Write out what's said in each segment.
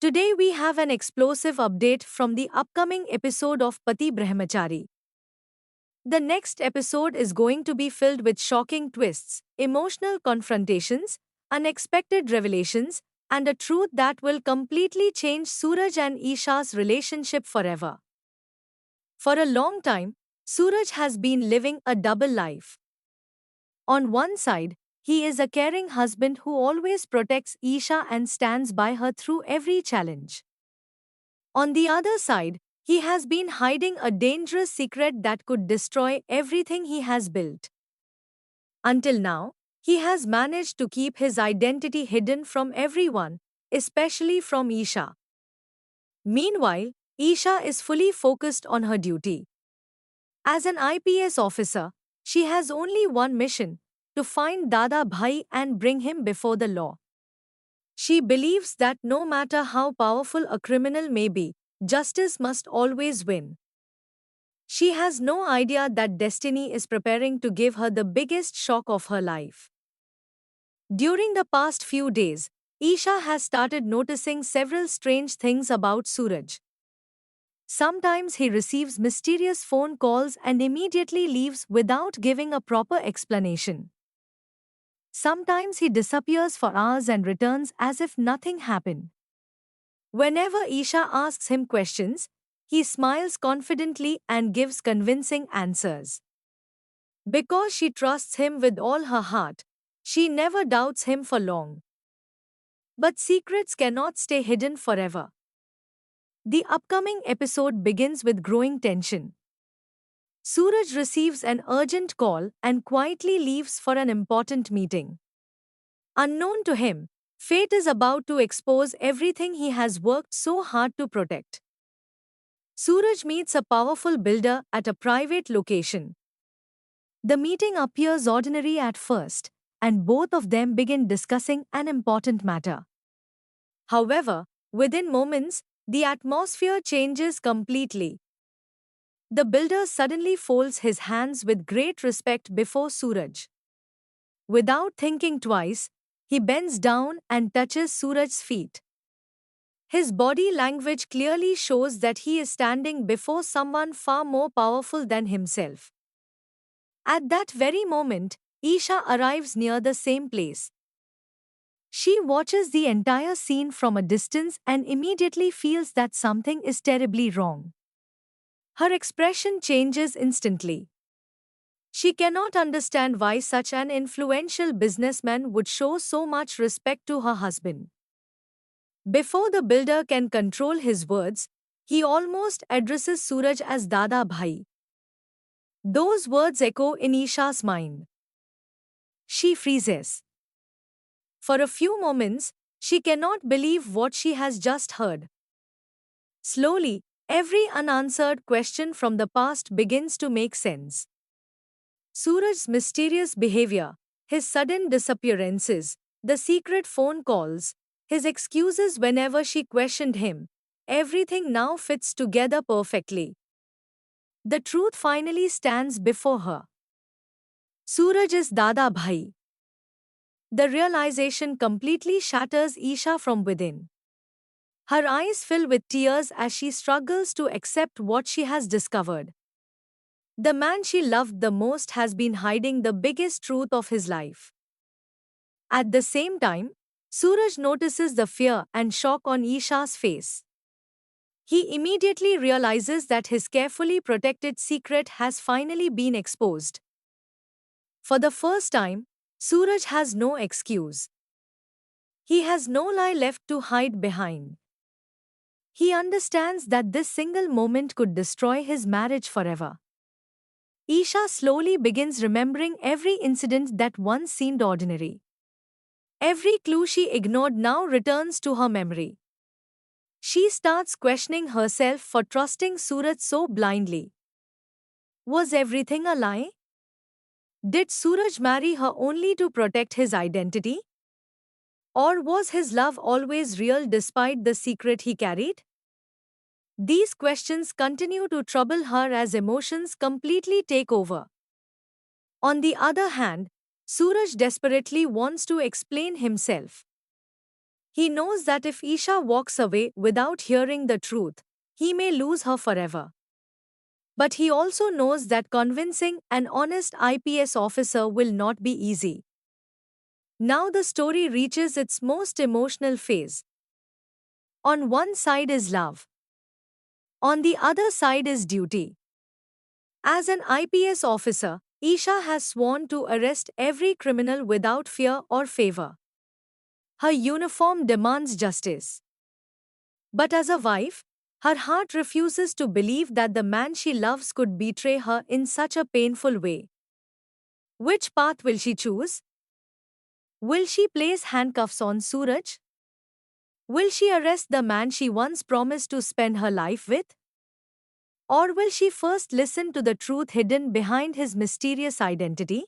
Today we have an explosive update from the upcoming episode of Pati Brahmachari. The next episode is going to be filled with shocking twists, emotional confrontations, unexpected revelations, and a truth that will completely change Suraj and Isha's relationship forever. For a long time, Suraj has been living a double life. On one side, he is a caring husband who always protects Isha and stands by her through every challenge. On the other side, he has been hiding a dangerous secret that could destroy everything he has built. Until now, he has managed to keep his identity hidden from everyone, especially from Isha. Meanwhile, Isha is fully focused on her duty. As an IPS officer, she has only one mission: to find Dada Bhai and bring him before the law. She believes that no matter how powerful a criminal may be, justice must always win. She has no idea that destiny is preparing to give her the biggest shock of her life. During the past few days, Isha has started noticing several strange things about Suraj. Sometimes he receives mysterious phone calls and immediately leaves without giving a proper explanation. Sometimes he disappears for hours and returns as if nothing happened. Whenever Isha asks him questions, he smiles confidently and gives convincing answers. Because she trusts him with all her heart, she never doubts him for long. But secrets cannot stay hidden forever. The upcoming episode begins with growing tension. Suraj receives an urgent call and quietly leaves for an important meeting. Unknown to him, fate is about to expose everything he has worked so hard to protect. Suraj meets a powerful builder at a private location. The meeting appears ordinary at first, and both of them begin discussing an important matter. However, within moments, the atmosphere changes completely. The builder suddenly folds his hands with great respect before Suraj. Without thinking twice, he bends down and touches Suraj's feet. His body language clearly shows that he is standing before someone far more powerful than himself. At that very moment, Isha arrives near the same place. She watches the entire scene from a distance and immediately feels that something is terribly wrong. Her expression changes instantly. She cannot understand why such an influential businessman would show so much respect to her husband. Before the builder can control his words, he almost addresses Suraj as Dada Bhai. Those words echo in Isha's mind. She freezes. For a few moments, she cannot believe what she has just heard. Slowly, every unanswered question from the past begins to make sense. Suraj's mysterious behavior, his sudden disappearances, the secret phone calls, his excuses whenever she questioned him, everything now fits together perfectly. The truth finally stands before her. Suraj is Dada Bhai. The realization completely shatters Isha from within. Her eyes fill with tears as she struggles to accept what she has discovered. The man she loved the most has been hiding the biggest truth of his life. At the same time, Suraj notices the fear and shock on Isha's face. He immediately realizes that his carefully protected secret has finally been exposed. For the first time, Suraj has no excuse. He has no lie left to hide behind. He understands that this single moment could destroy his marriage forever. Isha slowly begins remembering every incident that once seemed ordinary. Every clue she ignored now returns to her memory. She starts questioning herself for trusting Suraj so blindly. Was everything a lie? Did Suraj marry her only to protect his identity? Or was his love always real despite the secret he carried? These questions continue to trouble her as emotions completely take over. On the other hand, Suraj desperately wants to explain himself. He knows that if Isha walks away without hearing the truth, he may lose her forever. But he also knows that convincing an honest IPS officer will not be easy. Now the story reaches its most emotional phase. On one side is love. On the other side is duty. As an IPS officer, Isha has sworn to arrest every criminal without fear or favor. Her uniform demands justice. But as a wife, her heart refuses to believe that the man she loves could betray her in such a painful way. Which path will she choose? Will she place handcuffs on Suraj? Will she arrest the man she once promised to spend her life with? Or will she first listen to the truth hidden behind his mysterious identity?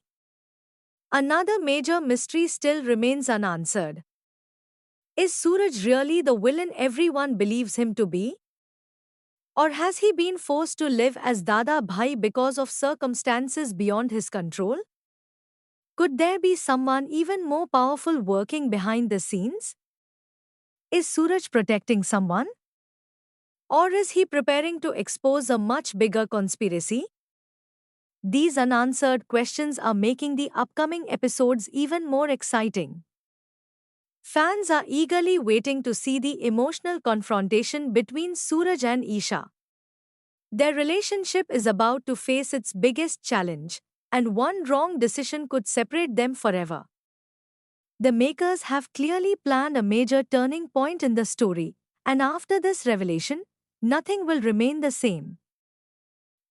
Another major mystery still remains unanswered. Is Suraj really the villain everyone believes him to be? Or has he been forced to live as Dada Bhai because of circumstances beyond his control? Could there be someone even more powerful working behind the scenes? Is Suraj protecting someone? Or is he preparing to expose a much bigger conspiracy? These unanswered questions are making the upcoming episodes even more exciting. Fans are eagerly waiting to see the emotional confrontation between Suraj and Isha. Their relationship is about to face its biggest challenge, and one wrong decision could separate them forever. The makers have clearly planned a major turning point in the story, and after this revelation, nothing will remain the same.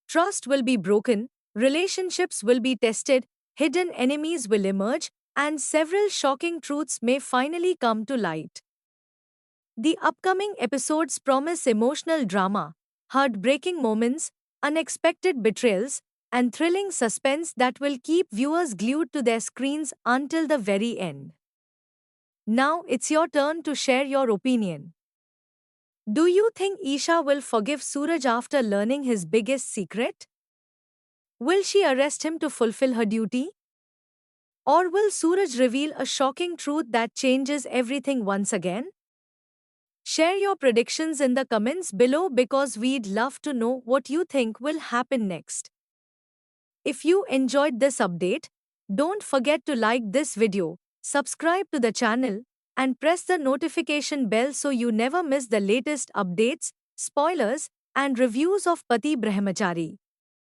Trust will be broken, relationships will be tested, hidden enemies will emerge, and several shocking truths may finally come to light. The upcoming episodes promise emotional drama, heartbreaking moments, unexpected betrayals, and thrilling suspense that will keep viewers glued to their screens until the very end. Now it's your turn to share your opinion. Do you think Isha will forgive Suraj after learning his biggest secret? Will she arrest him to fulfill her duty? Or will Suraj reveal a shocking truth that changes everything once again? Share your predictions in the comments below because we'd love to know what you think will happen next. If you enjoyed this update, don't forget to like this video, subscribe to the channel, and press the notification bell so you never miss the latest updates, spoilers, and reviews of Pati Brahmachari.